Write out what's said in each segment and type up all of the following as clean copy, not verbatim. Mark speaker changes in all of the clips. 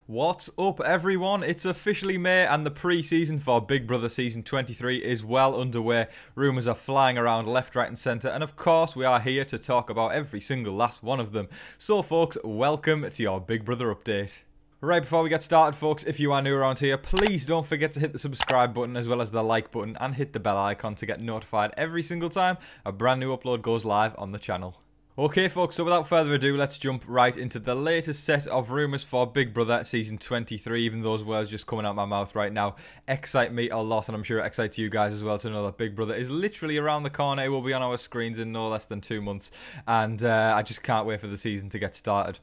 Speaker 1: What's up everyone, it's officially May and the pre-season for Big Brother Season 23 is well underway. Rumours are flying around left, right and centre, and of course we are here to talk about every single last one of them. So folks, welcome to your Big Brother update. Right before we get started folks, if you are new around here, please don't forget to hit the subscribe button as well as the like button and hit the bell icon to get notified every single time a brand new upload goes live on the channel. Okay folks, so without further ado, let's jump right into the latest set of rumours for Big Brother Season 23. Even those words just coming out my mouth right now excite me a lot, and I'm sure it excites you guys as well to know that Big Brother is literally around the corner. It will be on our screens in no less than 2 months, and I just can't wait for the season to get started.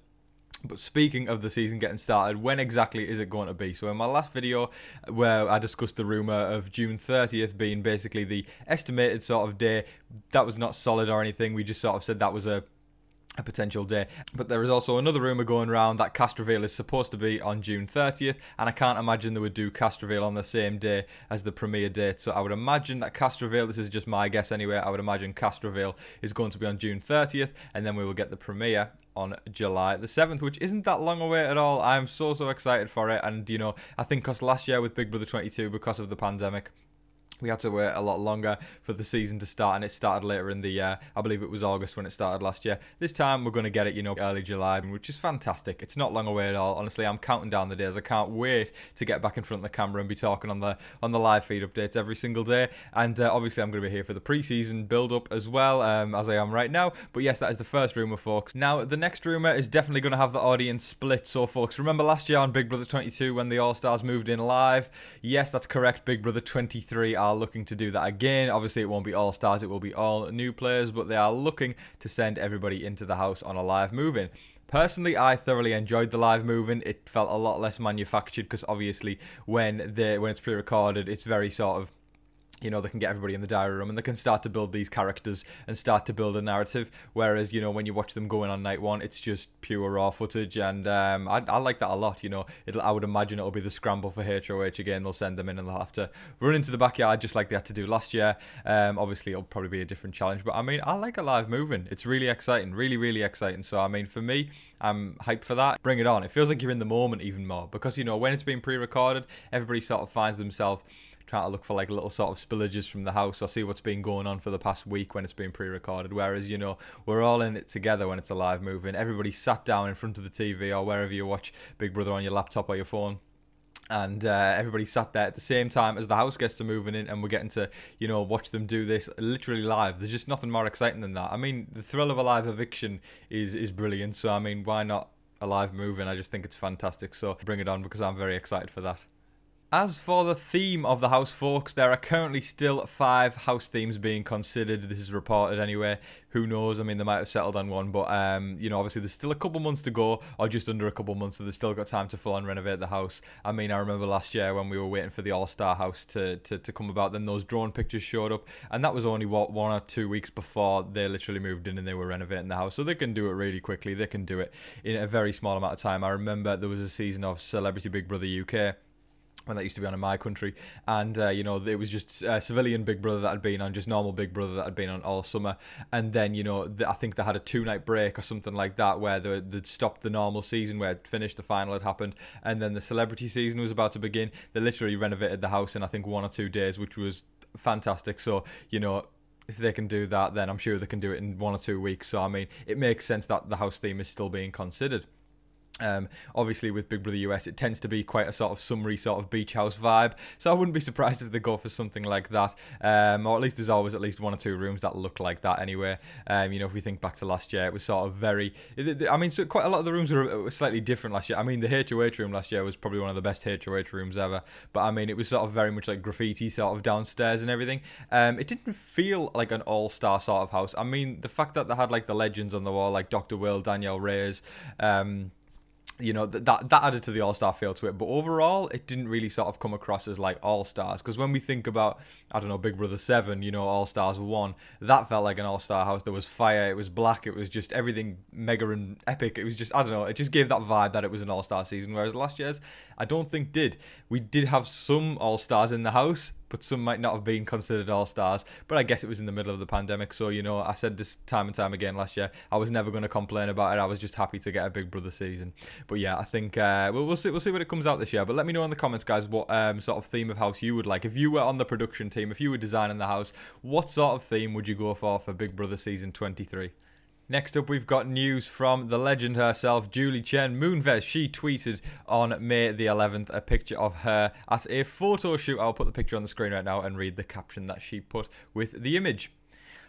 Speaker 1: But speaking of the season getting started, when exactly is it going to be? So in my last video where I discussed the rumour of June 30th being basically the estimated sort of day, that was not solid or anything. We just sort of said that was a potential day. But there is also another rumour going around that cast reveal is supposed to be on June 30th, and I can't imagine they would do cast reveal on the same day as the premiere date. So I would imagine that cast reveal, this is just my guess anyway, I would imagine cast reveal is going to be on June 30th, and then we will get the premiere on July the 7th, which isn't that long away at all. I'm so excited for it, and you know, I think because last year with Big Brother 22, because of the pandemic, we had to wait a lot longer for the season to start, and it started later in the year. I believe it was August when it started last year. This time we're going to get it, you know, early July, which is fantastic. It's not long away at all. Honestly, I'm counting down the days. I can't wait to get back in front of the camera and be talking on the live feed updates every single day. And obviously I'm going to be here for the pre-season build-up as well, as I am right now. But yes, that is the first rumour, folks. Now, the next rumour is definitely going to have the audience split. So, folks, remember last year on Big Brother 22 when the All-Stars moved in live? Yes, that's correct. Big Brother 23 are looking to do that again. Obviously it won't be all stars, it will be all new players, but they are looking to send everybody into the house on a live move-in. Personally, I thoroughly enjoyed the live move-in. It felt a lot less manufactured because obviously when it's pre-recorded, it's very sort of, you know, they can get everybody in the diary room and they can start to build these characters and start to build a narrative. Whereas, you know, when you watch them go in on night one, it's just pure raw footage. And I like that a lot, you know. I would imagine it'll be the scramble for HoH again. They'll send them in and they'll have to run into the backyard just like they had to do last year. Obviously, it'll probably be a different challenge. But, I mean, I like a live moving. It's really exciting. Really exciting. So, I mean, for me, I'm hyped for that. Bring it on. It feels like you're in the moment even more. Because, you know, when it's been pre-recorded, everybody sort of finds themselves trying to look for like little sort of spillages from the house or see what's been going on for the past week when it's been pre-recorded, whereas, you know, we're all in it together when it's a live moving. Everybody sat down in front of the TV or wherever you watch Big Brother, on your laptop or your phone, and everybody sat there at the same time as the house guests are moving in, and we're getting to, you know, watch them do this literally live. There's just nothing more exciting than that. I mean, the thrill of a live eviction is brilliant, so I mean, why not a live move-in? I just think it's fantastic, so bring it on, because I'm very excited for that. As for the theme of the house, folks, there are currently still 5 house themes being considered. This is reported anyway. Who knows? I mean, they might have settled on one, but, you know, obviously there's still a couple months to go, or just under a couple months, so they've still got time to full-on renovate the house. I mean, I remember last year when we were waiting for the All-Star house to come about, then those drone pictures showed up, and that was only, what, 1 or 2 weeks before they literally moved in and they were renovating the house. So they can do it really quickly. They can do it in a very small amount of time. I remember there was a season of Celebrity Big Brother UK, when that used to be on in my country, and you know, it was just civilian Big Brother that had been on, just normal Big Brother that had been on all summer, and then, you know, I think they had a 2-night break or something like that where they'd stopped the normal season where it finished, the final had happened, and then the celebrity season was about to begin. They literally renovated the house in I think 1 or 2 days, which was fantastic. So, you know, if they can do that, then I'm sure they can do it in 1 or 2 weeks. So I mean, it makes sense that the house theme is still being considered. Obviously with Big Brother US, it tends to be quite a sort of summery sort of beach house vibe, so I wouldn't be surprised if they go for something like that, or at least there's always at least 1 or 2 rooms that look like that anyway. You know, if we think back to last year, it was sort of very, I mean, so quite a lot of the rooms were slightly different last year. I mean, the HoH room last year was probably one of the best HoH rooms ever, but I mean, it was sort of very much like graffiti sort of downstairs and everything. It didn't feel like an all-star sort of house. I mean, the fact that they had like the legends on the wall, like Dr. Will, Danielle Reyes, you know, that added to the all-star feel to it, but overall it didn't really sort of come across as like all-stars, because when we think about, I don't know, Big Brother 7, you know, all-stars 1, that felt like an all-star house. There was fire, it was black, it was just everything mega and epic. It was just, I don't know, it just gave that vibe that it was an all-star season, whereas last year's I don't think did. We did have some all-stars in the house, but some might not have been considered all-stars. But I guess it was in the middle of the pandemic, so, you know, I said this time and time again last year, I was never going to complain about it. I was just happy to get a Big Brother season. But yeah, I think we'll see what it comes out this year. But let me know in the comments, guys, what sort of theme of house you would like. If you were on the production team, if you were designing the house, what sort of theme would you go for Big Brother season 23? Next up, we've got news from the legend herself, Julie Chen. Moonves, she tweeted on May the 11th a picture of her at a photo shoot. I'll put the picture on the screen right now and read the caption that she put with the image.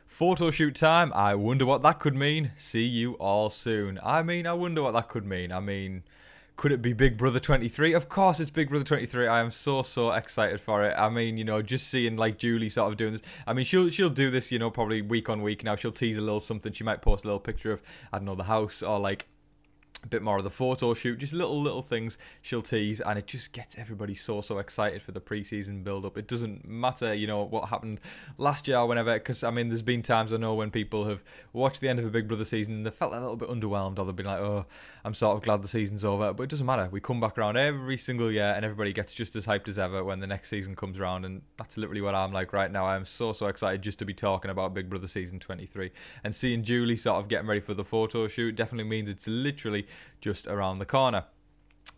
Speaker 1: Photo shoot time. I wonder what that could mean. See you all soon. I mean, I wonder what that could mean. I mean, could it be Big Brother 23? Of course it's Big Brother 23. I am so excited for it. I mean, you know, just seeing like Julie sort of doing this. I mean, she'll do this, you know, probably week on week now. She'll tease a little something. She might post a little picture of, I don't know, the house, or like a bit more of the photo shoot, just little things she'll tease, and it just gets everybody so excited for the pre-season build-up. It doesn't matter, you know, what happened last year or whenever, because, I mean, there's been times I know when people have watched the end of a Big Brother season and they felt a little bit underwhelmed, or they've been like, oh, I'm sort of glad the season's over, but it doesn't matter. We come back around every single year and everybody gets just as hyped as ever when the next season comes around, and that's literally what I'm like right now. I'm so excited just to be talking about Big Brother season 23, and seeing Julie sort of getting ready for the photo shoot definitely means it's literally just around the corner.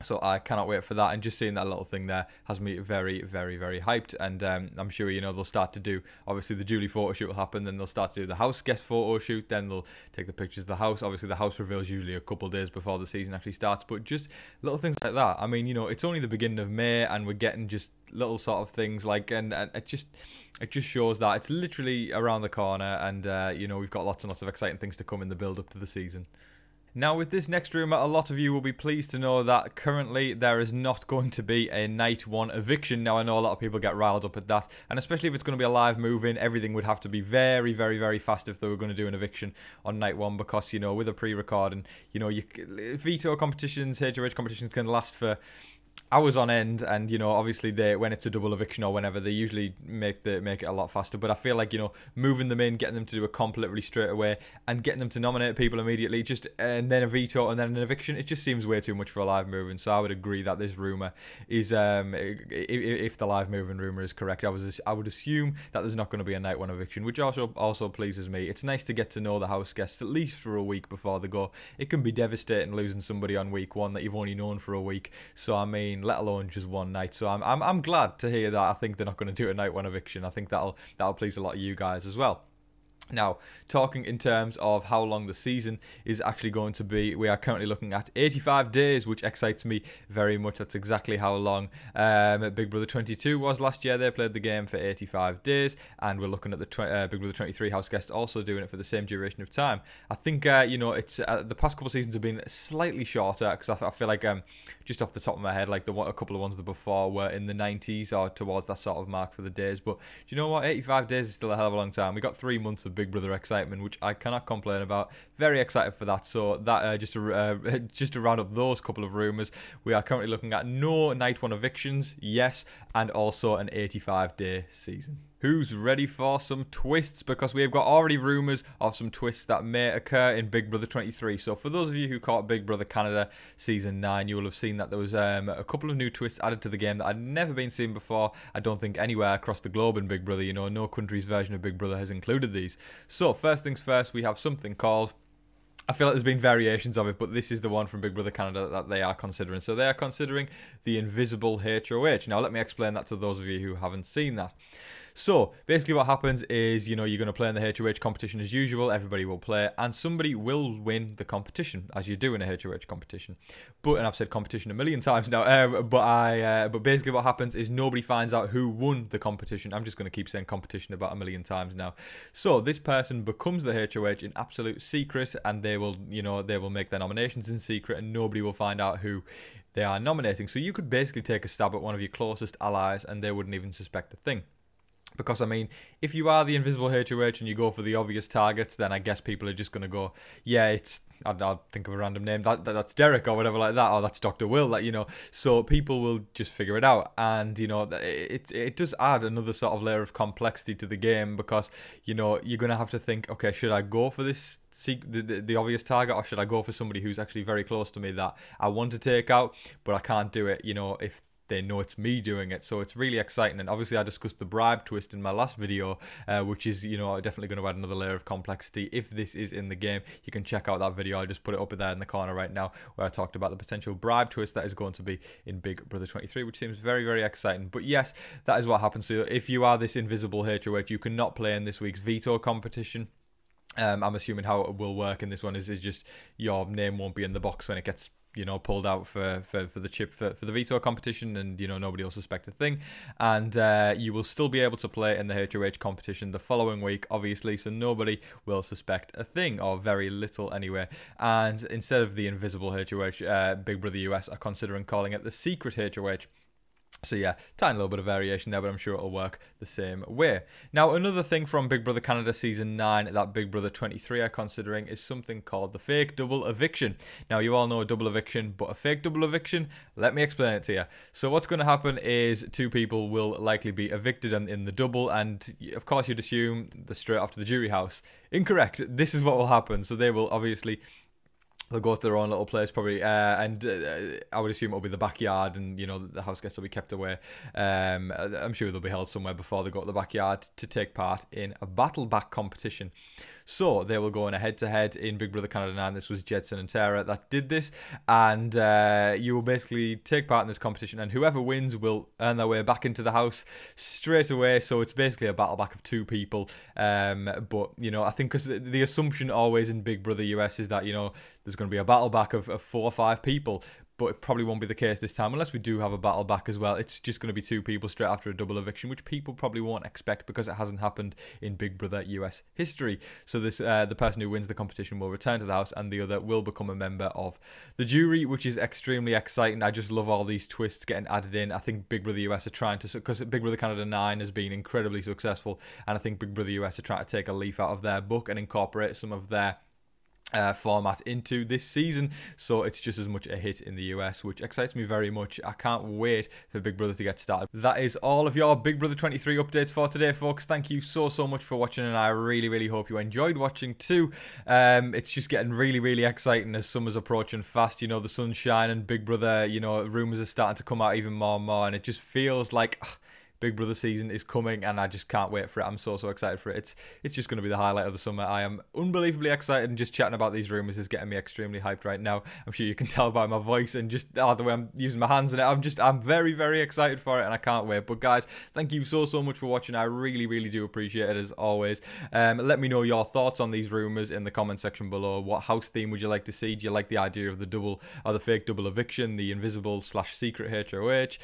Speaker 1: So I cannot wait for that, and just seeing that little thing there has me very hyped. And I'm sure, you know, they'll start to do, obviously the Julie photo shoot will happen, then they'll start to do the house guest photo shoot, then they'll take the pictures of the house. Obviously the house reveals usually a couple of days before the season actually starts, but just little things like that. I mean, you know, it's only the beginning of May and we're getting just little sort of things like, and it just shows that it's literally around the corner, and you know, we've got lots and lots of exciting things to come in the build up to the season. Now, with this next rumour, a lot of you will be pleased to know that currently there is not going to be a night one eviction. Now, I know a lot of people get riled up at that, and especially if it's going to be a live move-in, everything would have to be very fast if they were going to do an eviction on night one, because, you know, with a pre-recording, you know, veto competitions, HoH competitions can last for hours on end, and, you know, obviously when it's a double eviction or whenever, they usually make it a lot faster. But I feel like, you know, moving them in, getting them to do a comp literally straight away, and getting them to nominate people immediately, and then a veto and then an eviction, it just seems way too much for a live moving. So I would agree that this rumor is, if the live moving rumor is correct, I would assume that there's not going to be a night one eviction, which also pleases me. It's nice to get to know the house guests at least for a week before they go. It can be devastating losing somebody on week one that you've only known for a week. So I mean, let alone just one night. So I'm glad to hear that. I think they're not going to do a night one eviction. I think that'll please a lot of you guys as well. Now, talking in terms of how long the season is actually going to be, we are currently looking at 85 days, which excites me very much. That's exactly how long Big Brother 22 was last year. They played the game for 85 days, and we're looking at the Big Brother 23 house guest also doing it for the same duration of time. I think, you know, it's the past couple of seasons have been slightly shorter, because I feel like, just off the top of my head, like a couple of ones before were in the 90s or towards that sort of mark for the days. But do you know what? 85 days is still a hell of a long time. We got 3 months of Big Brother excitement, which I cannot complain about. Very excited for that. So that just to round up those couple of rumours, we are currently looking at no night one evictions, yes, and also an 85-day season. Who's ready for some twists? Because we have got already rumours of some twists that may occur in Big Brother 23. So for those of you who caught Big Brother Canada Season 9, you will have seen that there was a couple of new twists added to the game that had never been seen before. I don't think anywhere across the globe in Big Brother. You know, no country's version of Big Brother has included these. So first things first, we have something called, I feel like there's been variations of it, but this is the one from Big Brother Canada that they are considering. So they are considering the invisible HoH. Now let me explain that to those of you who haven't seen that. So basically what happens is, you know, you're going to play in the HoH competition as usual. Everybody will play, and somebody will win the competition, as you do in a HoH competition. But, and I've said competition a million times now, but basically what happens is nobody finds out who won the competition. I'm just going to keep saying competition about a million times now. So this person becomes the HoH in absolute secret, and they will, you know, they will make their nominations in secret, and nobody will find out who they are nominating. So you could basically take a stab at one of your closest allies, and they wouldn't even suspect a thing. Because, I mean, if you are the invisible HoH and you go for the obvious targets, then I guess people are just going to go, yeah, it's, I'll think of a random name, that's Derek or whatever like that, or that's Dr. Will, like, you know, so people will just figure it out. And, you know, it does add another sort of layer of complexity to the game, because, you know, you're going to have to think, okay, should I go for this, the obvious target, or should I go for somebody who's actually very close to me that I want to take out, but I can't do it, you know, if they know it's me doing it. So it's really exciting. And obviously I discussed the bribe twist in my last video, which is, you know, definitely going to add another layer of complexity if this is in the game. You can check out that video. I just put it up there in the corner right now, where I talked about the potential bribe twist that is going to be in Big Brother 23, which seems very, very exciting. But yes, that is what happens. So if you are this invisible HoH, you cannot play in this week's veto competition. I'm assuming how it will work in this one is just your name won't be in the box when it gets, you know, pulled out for the chip for the veto competition, and, you know, nobody will suspect a thing. And you will still be able to play in the HoH competition the following week, obviously, so nobody will suspect a thing, or very little anyway. And instead of the invisible HoH, Big Brother US are considering calling it the secret HoH. So yeah, tiny little bit of variation there, but I'm sure it'll work the same way. Now, another thing from Big Brother Canada Season 9 that Big Brother 23 are considering is something called the fake double eviction. Now, you all know a double eviction, but a fake double eviction, let me explain it to you. So what's going to happen is two people will likely be evicted in the double, and of course you'd assume they're straight off to the jury house. Incorrect. This is what will happen. So they will obviously... they'll go to their own little place probably, and I would assume it'll be the backyard, and, you know, the house guests will be kept away. I'm sure they'll be held somewhere before they go to the backyard to take part in a battle back competition. So they will go in a head-to-head in Big Brother Canada 9. This was Jedson and Tara that did this, and you will basically take part in this competition, and whoever wins will earn their way back into the house straight away. So it's basically a battle back of two people. But, you know, I think because the assumption always in Big Brother US is that, you know, there's going to be a battle back of 4 or 5 people. But it probably won't be the case this time, unless we do have a battle back as well. It's just going to be 2 people straight after a double eviction, which people probably won't expect because it hasn't happened in Big Brother US history. So this the person who wins the competition will return to the house, and the other will become a member of the jury, which is extremely exciting. I just love all these twists getting added in. I think Big Brother US are trying to, because Big Brother Canada 9 has been incredibly successful, and I think Big Brother US are trying to take a leaf out of their book and incorporate some of their format into this season, so it's just as much a hit in the US, which excites me very much. I can't wait for Big Brother to get started. That is all of your Big Brother 23 updates for today, folks. Thank you so much for watching, and I really hope you enjoyed watching too. It's just getting really exciting as summer's approaching fast. You know, the sun's shining, Big Brother, you know, rumours are starting to come out even more and more, and it just feels like Big Brother season is coming, and I just can't wait for it. I'm so excited for it. It's just going to be the highlight of the summer. I am unbelievably excited, and just chatting about these rumours is getting me extremely hyped right now. I'm sure you can tell by my voice and just the way I'm using my hands in it. I'm very excited for it, and I can't wait. But guys, thank you so much for watching. I really do appreciate it as always. Let me know your thoughts on these rumours in the comment section below. What house theme would you like to see? Do you like the idea of the double or the fake double eviction, the invisible / secret HoH?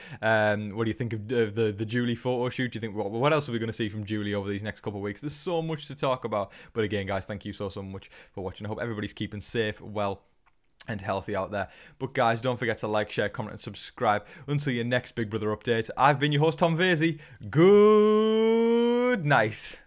Speaker 1: What do you think of the Julie photo shoot? Do you think what else are we going to see from Julie over these next couple of weeks? There's so much to talk about. But again, guys, thank you so much for watching. I hope everybody's keeping safe, well, and healthy out there. But guys, don't forget to like, share, comment, and subscribe. Until your next Big Brother update, I've been your host, Tom Vasey. Good night.